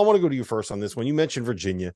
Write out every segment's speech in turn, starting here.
want to go to you first on this one. You mentioned Virginia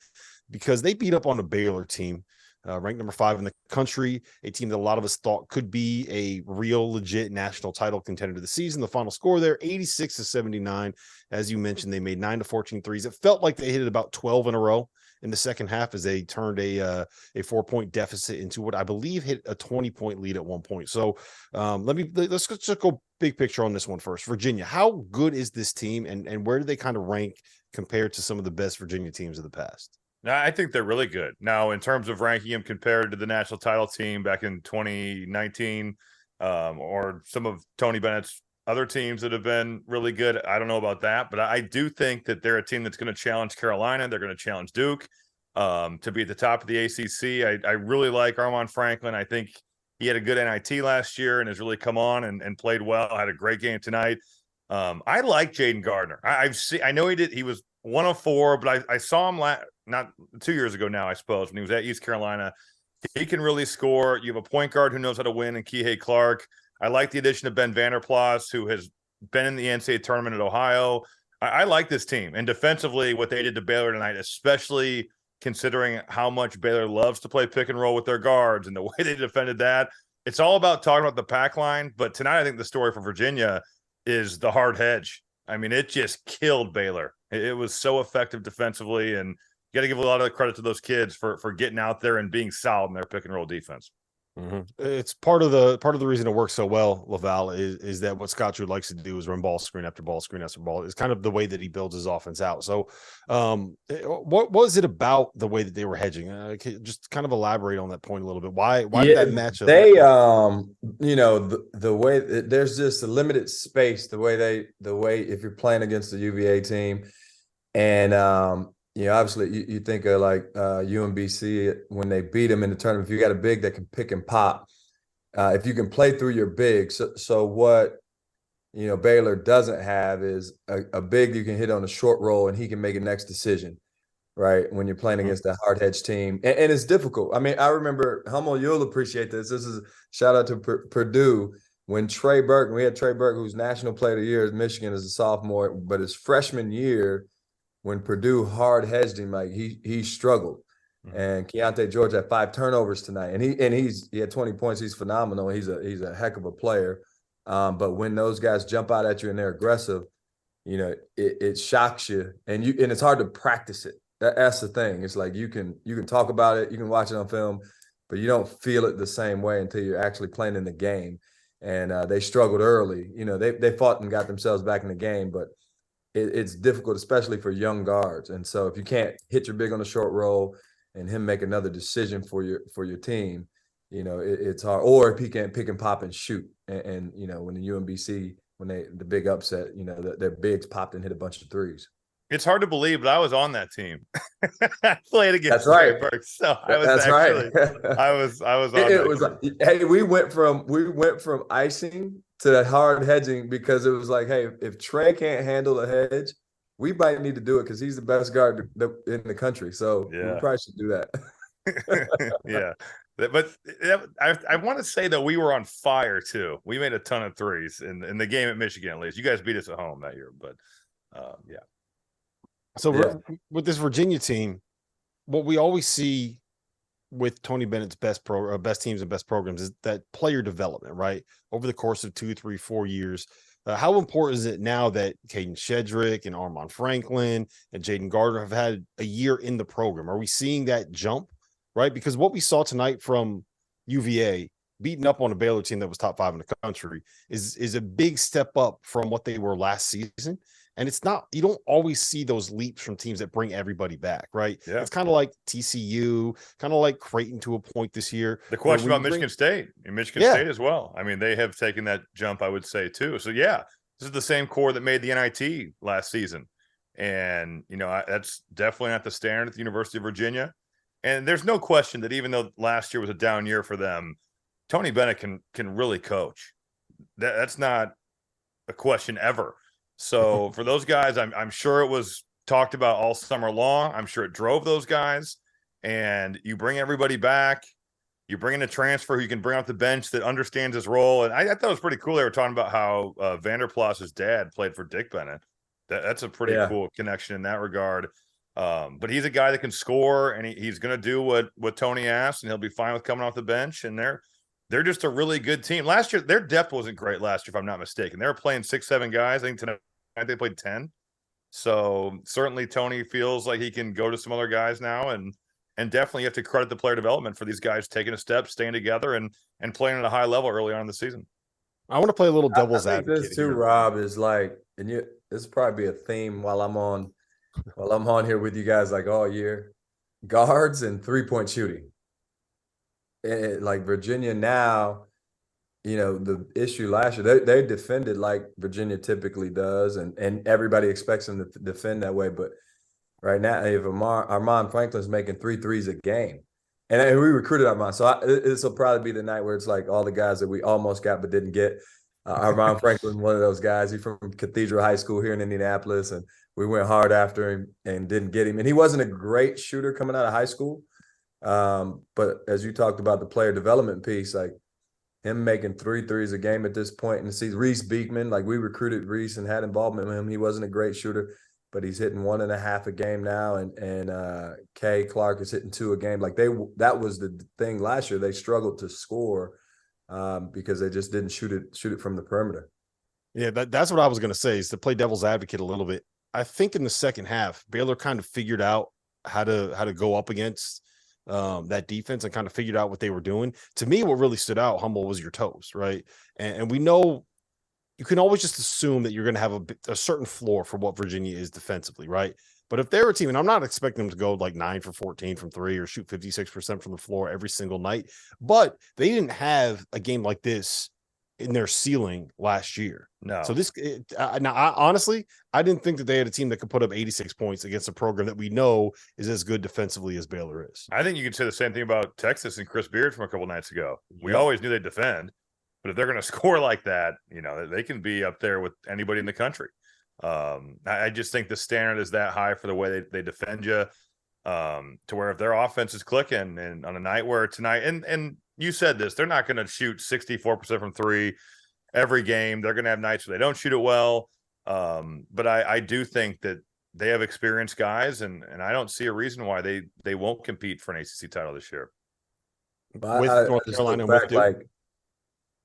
because they beat up on a Baylor team, ranked number 5 in the country, a team that a lot of us thought could be a real legit national title contender this season. The final score there, 86-79. As you mentioned, they made 9 to 14 threes. It felt like they hit it about 12 in a row in the second half as they turned a 4-point deficit into what I believe hit a 20-point lead at one point. So let's just go big picture on this one first. Virginia, how good is this team, and where do they kind of rank compared to some of the best Virginia teams of the past? I think they're really good. Now, in terms of ranking them compared to the national title team back in 2019, or some of Tony Bennett's other teams that have been really good, I don't know about that, but I do think that they're a team that's going to challenge Carolina. They're going to challenge Duke to be at the top of the ACC. I really like Armaan Franklin. I think he had a good NIT last year and has really come on and played well. Had a great game tonight. I like Jaden Gardner. I know he was 1 of 4, but I saw him not 2 years ago now, I suppose, when he was at East Carolina. He can really score. You have a point guard who knows how to win in Kihei Clark. I like the addition of Ben Vanderplas, who has been in the NCAA tournament at Ohio. I like this team. And defensively, what they did to Baylor tonight, especially considering how much Baylor loves to play pick and roll with their guards and the way they defended that. It's all about talking about the pack line. But tonight, I think the story for Virginia is the hard hedge. I mean, it just killed Baylor. It was so effective defensively, and you got to give a lot of credit to those kids for getting out there and being solid in their pick and roll defense. Mm-hmm. It's part of the reason it works so well, Laval, is that what Scott Drew likes to do is run ball screen after ball screen after ball. It's kind of the way that he builds his offense out. So, what was it about the way that they were hedging? Just kind of elaborate on that point a little bit. Why did that matchup? They, the way there's just a limited space. The way if you're playing against the UVA team, and obviously you think of like UMBC when they beat them in the tournament. If you got a big that can pick and pop, if you can play through your big. So what Baylor doesn't have is a big you can hit on a short roll and he can make a next decision, right? When you're playing against a hard hedge team, and it's difficult. I mean, I remember Hummel. You'll appreciate this. This is a shout out to Purdue when Trey Burke. We had Trey Burke, who's National Player of the Year at Michigan as a sophomore, but his freshman year, when Purdue hard hedged him, like he struggled. Mm-hmm. And Keontae George had 5 turnovers tonight, and he had 20 points. He's phenomenal. He's a heck of a player. But when those guys jump out at you and they're aggressive, it shocks you, and it's hard to practice it. That's the thing. It's like you can talk about it, you can watch it on film, but you don't feel it the same way until you're actually playing in the game. And they struggled early. They fought and got themselves back in the game, but it's difficult, especially for young guards. And so if you can't hit your big on the short roll and him make another decision for your team, it's hard. Or if he can't pick and pop and shoot. And when the UMBC, the big upset, their bigs popped and hit a bunch of threes. It's hard to believe, but I was on that team. I played against That's right. Burke, so I was right. I was on that was like, hey, we went from icing to that hard hedging because it was like, hey, if Trey can't handle a hedge, we might need to do it because he's the best guard in the country. So we probably should do that. Yeah. But I want to say that we were on fire too. We made a ton of threes in the game at Michigan, at least. You guys beat us at home that year, but yeah. So with this Virginia team, what we always see with Tony Bennett's best teams and best programs is that player development, right? Over the course of 2, 3, 4 years. How important is it now that Caden Shedrick and Armaan Franklin and Jaden Gardner have had a year in the program? Are we seeing that jump, right? Because what we saw tonight from UVA beating up on a Baylor team that was top 5 in the country is a big step up from what they were last season. And it's not, you don't always see those leaps from teams that bring everybody back, right? Yeah. It's kind of like TCU, kind of like Creighton to a point this year. The question about Michigan State and Michigan State as well. I mean, they have taken that jump, I would say, too. So, this is the same core that made the NIT last season. And, that's definitely not the standard at the University of Virginia. And there's no question that even though last year was a down year for them, Tony Bennett can really coach. That's not a question ever. So for those guys, I'm sure it was talked about all summer long. I'm sure it drove those guys. And you bring everybody back. You bring in a transfer who you can bring off the bench that understands his role. And I thought it was pretty cool. They were talking about how Vanderplas's dad played for Dick Bennett. That's a pretty cool connection in that regard. But he's a guy that can score, and he's going to do what Tony asked, and he'll be fine with coming off the bench. And they're just a really good team. Last year, their depth wasn't great last year, if I'm not mistaken. They were playing 6-7 guys. I think tonight they played 10. So certainly Tony feels like he can go to some other guys now, and definitely you have to credit the player development for these guys taking a step, staying together, and playing at a high level early on in the season. I want to play a little devil's I think advocate this too, here. Rob, is like, and this will probably be a theme while I'm on here with you guys like all year. Guards and 3-point shooting. Like Virginia now, the issue last year, they defended like Virginia typically does, and everybody expects them to defend that way. But right now, if Armand Franklin's making 3 threes a game, and we recruited Armand, so this will probably be the night where it's like all the guys that we almost got but didn't get. Armand Franklin, one of those guys. He's from Cathedral High School here in Indianapolis, and we went hard after him and didn't get him. And he wasn't a great shooter coming out of high school. But as you talked about the player development piece, like him making 3 threes a game at this point in the season. Reese Beekman, like we recruited Reese and had involvement with him. He wasn't a great shooter, but he's hitting 1.5 a game now. And Kay Clark is hitting 2 a game. Like that was the thing last year. They struggled to score because they just didn't shoot it from the perimeter. Yeah, that's what I was going to say, is to play devil's advocate a little bit. I think in the second half, Baylor kind of figured out how to go up against that defense and kind of figured out what they were doing. To me, what really stood out, Humble, was your toes, right? And we know you can always just assume that you're going to have a certain floor for what Virginia is defensively, right? But if they're a team, and I'm not expecting them to go like 9 for 14 from 3 or shoot 56% from the floor every single night, but they didn't have a game like this in their ceiling last year. No. So honestly, I didn't think that they had a team that could put up 86 points against a program that we know is as good defensively as Baylor is. I think you could say the same thing about Texas and Chris Beard from a couple nights ago. We always knew they'd defend, but if they're going to score like that, they can be up there with anybody in the country. I just think the standard is that high for the way they defend you, to where if their offense is clicking, and on a night where tonight, and you said this, they're not going to shoot 64% from 3 every game. They're going to have nights where they don't shoot it well. But I do think that they have experienced guys, and I don't see a reason why they won't compete for an ACC title this year. With North Carolina,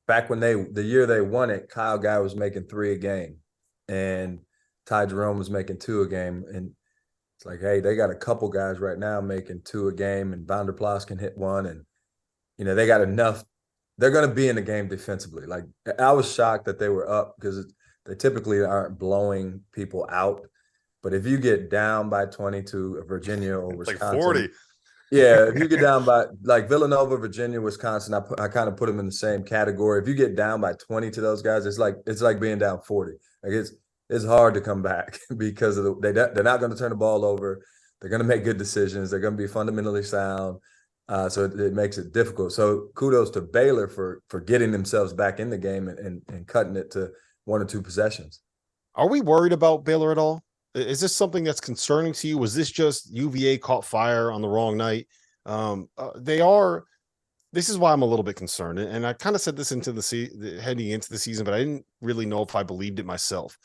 back when the year they won it, Kyle Guy was making 3 a game, and Ty Jerome was making 2 a game. And it's like, hey, they got a couple guys right now making 2 a game, and Vanderplas can hit 1, and they got enough. They're going to be in the game defensively. Like, I was shocked that they were up because they typically aren't blowing people out. But if you get down by 20 to Virginia or Wisconsin, like 40. Yeah, if you get down by like Villanova, Virginia, Wisconsin, I kind of put them in the same category. If you get down by 20 to those guys, it's like being down 40. Like it's hard to come back because they're not going to turn the ball over. They're going to make good decisions. They're going to be fundamentally sound. So it makes it difficult. So kudos to Baylor for getting themselves back in the game and cutting it to 1 or 2 possessions. Are we worried about Baylor at all? Is this something that's concerning to you? Was this just UVA caught fire on the wrong night? This is why I'm a little bit concerned. And I kind of said this heading into the season, but I didn't really know if I believed it myself.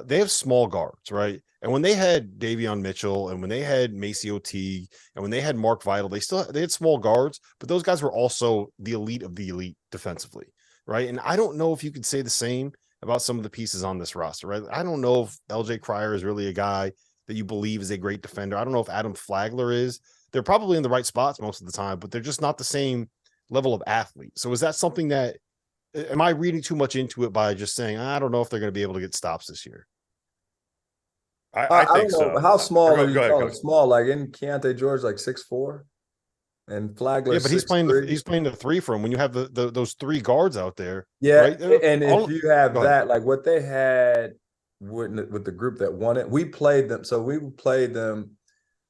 They have small guards, right? And when they had Davion Mitchell, and when they had Maceo Teague, and when they had Mark Vital, they had small guards, but those guys were also the elite of the elite defensively, right? And I don't know if you could say the same about some of the pieces on this roster, right? I don't know if LJ Cryer is really a guy that you believe is a great defender. I don't know if Adam Flagler is. They're probably in the right spots most of the time, but they're just not the same level of athlete. So is that something that, am I reading too much into it by just saying, I don't know if they're going to be able to get stops this year? I think so. How small are you go calling ahead. small? Like, in Keontae George, like 6'4", and Flagler. Yeah, but he's playing the 3 for him. When you have those 3 guards out there, yeah, right? And if you have that, like what they had with the group that won it, we played them. So we played them.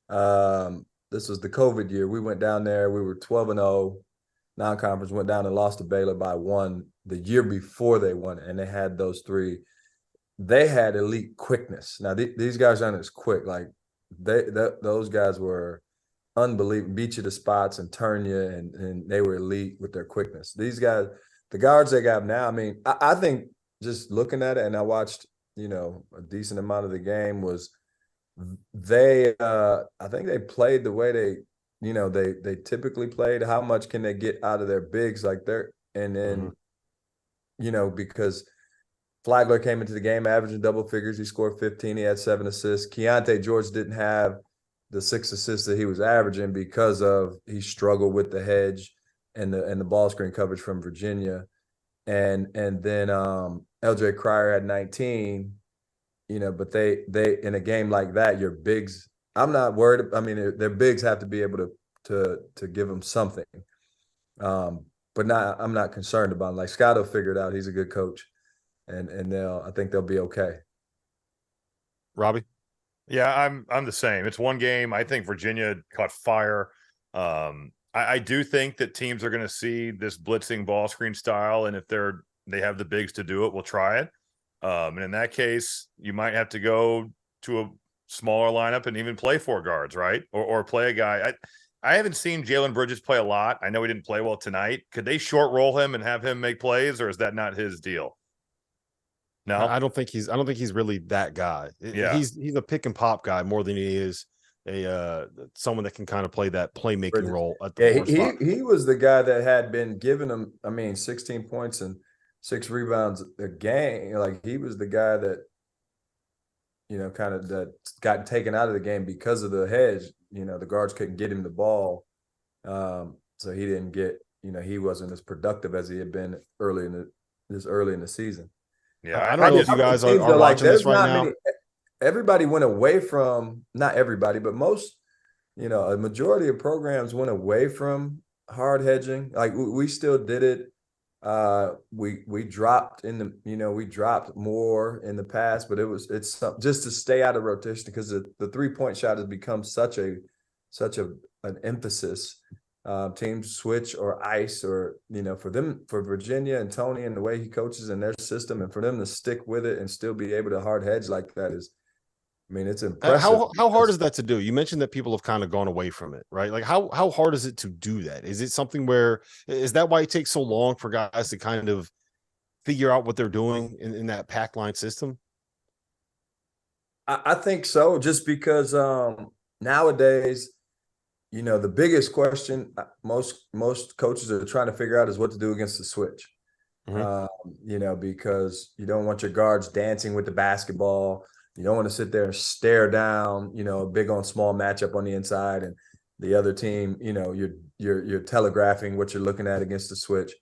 This was the COVID year. We went down there. We were 12-0, non-conference. Went down and lost to Baylor by 1 the year before they won it, and they had those 3. They had elite quickness. Now these guys aren't as quick. Like those guys were unbelievable, beat you to spots and turn you, and they were elite with their quickness. These guys, the guards they got now, I mean, I think just looking at it, and I watched a decent amount of the game was I think they played the way they typically played. How much can they get out of their bigs and then because Flagler came into the game averaging double figures. He scored 15. He had 7 assists. Keontae George didn't have the 6 assists that he was averaging because he struggled with the hedge and the ball screen coverage from Virginia. And then LJ Cryer had 19, but they in a game like that, your bigs, I'm not worried. I mean, their bigs have to be able to give them something. But I'm not concerned about it. Like Scott will figure it out. He's a good coach. And I think they'll be okay. Robbie? Yeah, I'm the same. It's one game. I think Virginia caught fire. I do think that teams are going to see this blitzing ball screen style, and if they have the bigs to do it, we'll try it. And in that case, you might have to go to a smaller lineup and even play 4 guards, right? Or play a guy. I haven't seen Jalen Bridges play a lot. I know he didn't play well tonight. Could they short roll him and have him make plays, or is that not his deal? No, I don't think he's really that guy. Yeah. He's a pick and pop guy more than he is someone that can kind of play that playmaking role at the spot. He was the guy that had been giving him 16 points and 6 rebounds a game. Like he was the guy that kind of that got taken out of the game because of the hedge. The guards couldn't get him the ball. So he didn't get, he wasn't as productive as he had been early in the season. Yeah, I don't know if you guys are watching this right now. Everybody went away from, not everybody, but most, a majority of programs went away from hard hedging. Like we still did it. We dropped we dropped more in the past, but it's just to stay out of rotation because the 3-point shot has become such an emphasis. Teams switch or ice or, for Virginia and Tony and the way he coaches in their system, and for them to stick with it and still be able to hard hedge like that it's impressive. How hard is that to do? You mentioned that people have kind of gone away from it, right? Like how hard is it to do that? Is it something is that why it takes so long for guys to kind of figure out what they're doing in that pack line system? I think so, just because nowadays, the biggest question most coaches are trying to figure out is what to do against the switch. Mm-hmm. Because you don't want your guards dancing with the basketball. You don't want to sit there and stare down, a big on small matchup on the inside, and the other team, you're telegraphing what you're looking at against the switch.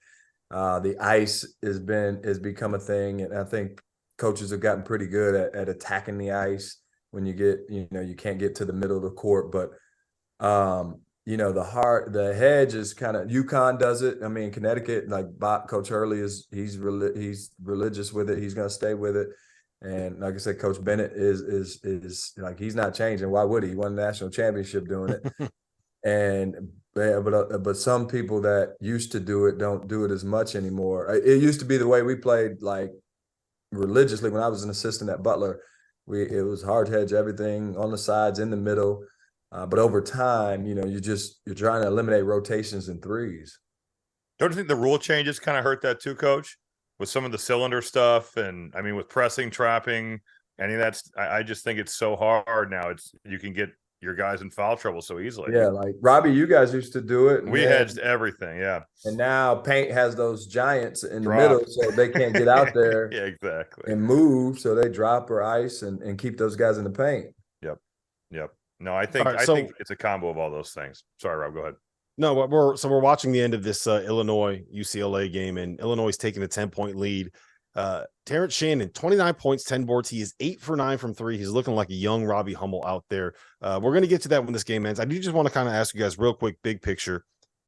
The ice has become a thing, and I think coaches have gotten pretty good at attacking the ice when you get, you can't get to the middle of the court, but the hedge is kind of, UConn does it. I mean, Connecticut, like Coach Hurley he's religious with it. He's going to stay with it. And like I said, Coach Bennett is like, he's not changing. Why would he? He won a national championship doing it. But some people that used to do it don't do it as much anymore. It used to be the way we played, like religiously when I was an assistant at Butler. It was hard hedge, everything on the sides, in the middle. But over time, you're trying to eliminate rotations and threes. Don't you think the rule changes kind of hurt that too, Coach? With some of the cylinder stuff, and I mean, with pressing, trapping, any of that, I just think it's so hard now. You can get your guys in foul trouble so easily. Yeah, like Robbie, you guys used to do it. We hedged everything, yeah. And now Paint has those giants in the middle, so they can't get out there. Yeah, exactly. And move, so they drop or ice and keep those guys in the paint. Yep. No, I think it's a combo of all those things. Sorry, Rob, go ahead. No, we're watching the end of this Illinois UCLA game, and Illinois is taking a 10-point lead. Terrence Shannon, 29 points, 10 boards. He is 8 for 9 from 3. He's looking like a young Robbie Hummel out there. We're going to get to that when this game ends. I do just want to kind of ask you guys real quick, big picture.